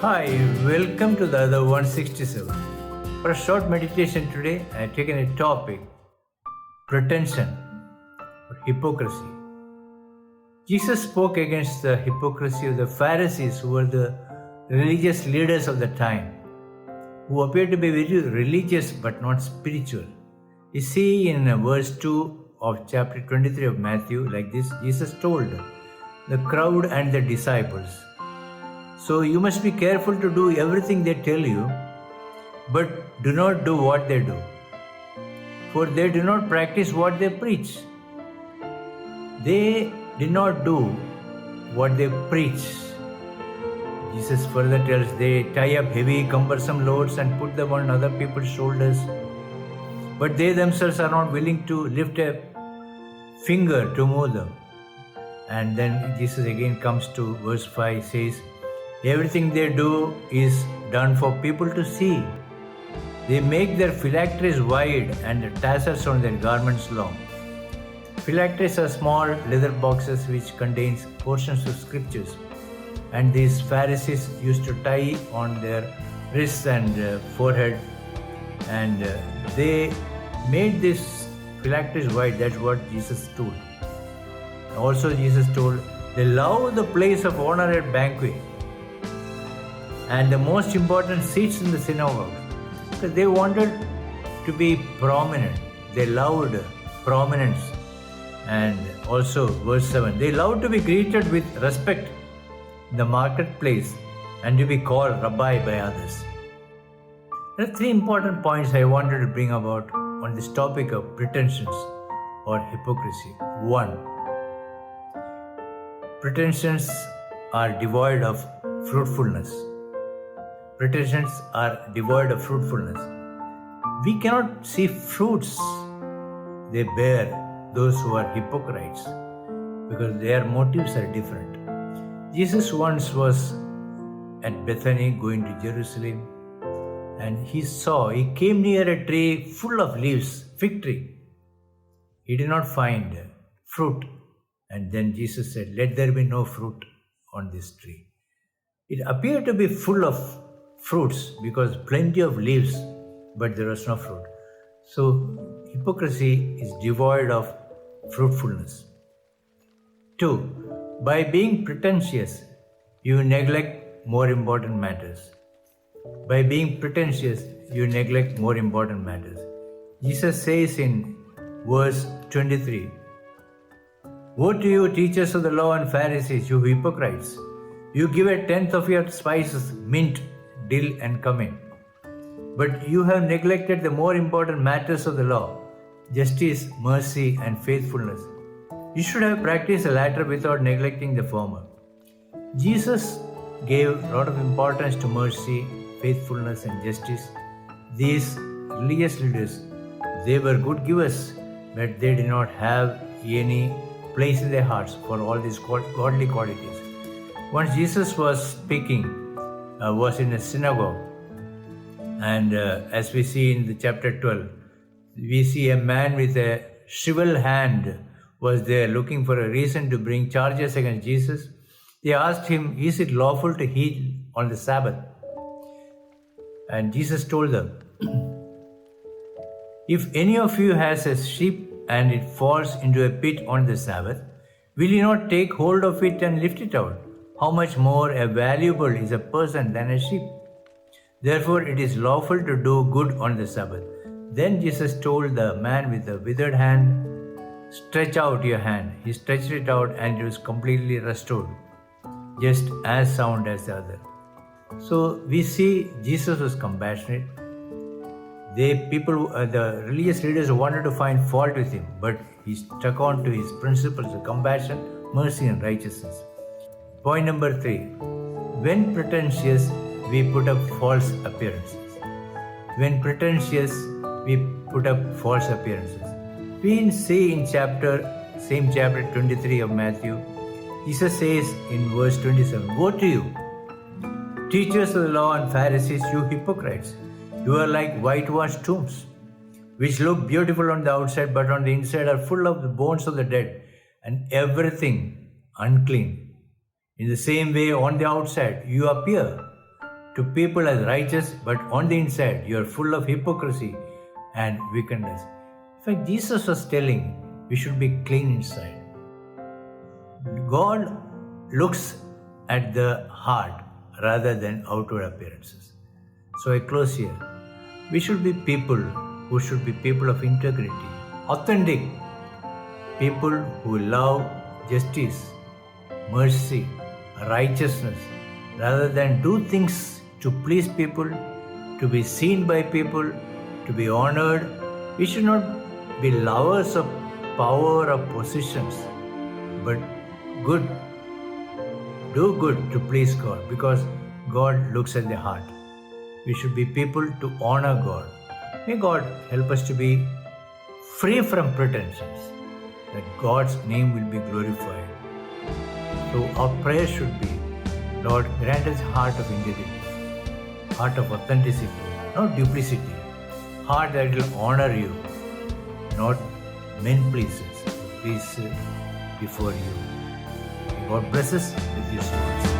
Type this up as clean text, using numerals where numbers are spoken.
Hi, welcome to the other 167. For a short meditation today, I have taken a topic, pretension or hypocrisy. Jesus spoke against the hypocrisy of the Pharisees, who were the religious leaders of the time, who appeared to be very religious but not spiritual. You see in verse 2 of chapter 23 of Matthew, like this, Jesus told the crowd and the disciples, "So you must be careful to do everything they tell you, but do not do what they do, for they do not practice what they preach." They did not do what they preach. Jesus further tells they tie up heavy, cumbersome loads and put them on other people's shoulders, but they themselves are not willing to lift a finger to move them. And then Jesus again comes to verse 5, says, everything they do is done for people to see. They make their phylacteries wide and the tassels on their garments long. Phylacteries are small leather boxes which contains portions of scriptures, and these Pharisees used to tie on their wrists and forehead, and they made these phylacteries wide. That's what Jesus told. Also Jesus told they love the place of honor at banquet and the most important seats in the synagogue, because they wanted to be prominent. They loved prominence. And also verse 7, they loved to be greeted with respect in the marketplace and to be called Rabbi by others. There are three important points I wanted to bring about on this topic of pretensions or hypocrisy. 1. Pretensions are devoid of fruitfulness. Pretensions are devoid of fruitfulness. We cannot see fruits they bear, those who are hypocrites, because their motives are different. Jesus once was at Bethany going to Jerusalem, and he came near a tree full of leaves, fig tree. He did not find fruit, and then Jesus said, "Let there be no fruit on this tree." It appeared to be full of fruits because plenty of leaves, but there was no fruit. So hypocrisy is devoid of fruitfulness. 2. By being pretentious, you neglect more important matters. By being pretentious, you neglect more important matters. Jesus says in verse 23, "Woe to you, teachers of the law and Pharisees, you hypocrites! You give a tenth of your spices, mint, dill, and cumin, but you have neglected the more important matters of the law, justice, mercy, and faithfulness. You should have practiced the latter without neglecting the former." Jesus gave a lot of importance to mercy, faithfulness, and justice. These religious leaders, they were good givers, but they did not have any place in their hearts for all these godly qualities. Once Jesus was speaking, was in a synagogue, and as we see in the chapter 12, we see a man with a shriveled hand was there looking for a reason to bring charges against Jesus. They asked him, "Is it lawful to heal on the Sabbath?" And Jesus told them, "If any of you has a sheep and it falls into a pit on the Sabbath, will you not take hold of it and lift it out? How much more valuable is a person than a sheep? Therefore it is lawful to do good on the Sabbath." Then Jesus told the man with the withered hand, "Stretch out your hand." He stretched it out and it was completely restored, just as sound as the other. So we see Jesus was compassionate. The religious leaders wanted to find fault with him, but he stuck on to his principles of compassion, mercy, and righteousness. Point number 3. When pretentious, we put up false appearances. When pretentious, we put up false appearances. We see in same chapter 23 of Matthew, Jesus says in verse 27, "Woe to you, teachers of the law and Pharisees, you hypocrites! You are like whitewashed tombs, which look beautiful on the outside, but on the inside are full of the bones of the dead and everything unclean. In the same way, on the outside, you appear to people as righteous, but on the inside you are full of hypocrisy and wickedness. In fact, Jesus was telling we should be clean inside. God looks at the heart rather than outward appearances. So I close here. We should be people who should be people of integrity, authentic, people who love justice, mercy, righteousness, rather than do things to please people, to be seen by people, to be honored. We should not be lovers of power or positions, but good. Do good to please God, because God looks at the heart. We should be people to honor God. May God help us to be free from pretensions, that God's name will be glorified. So our prayer should be, Lord, grant us heart of integrity, heart of authenticity, not duplicity, heart that will honor you, not men pleasers, please before you. God bless us with His words.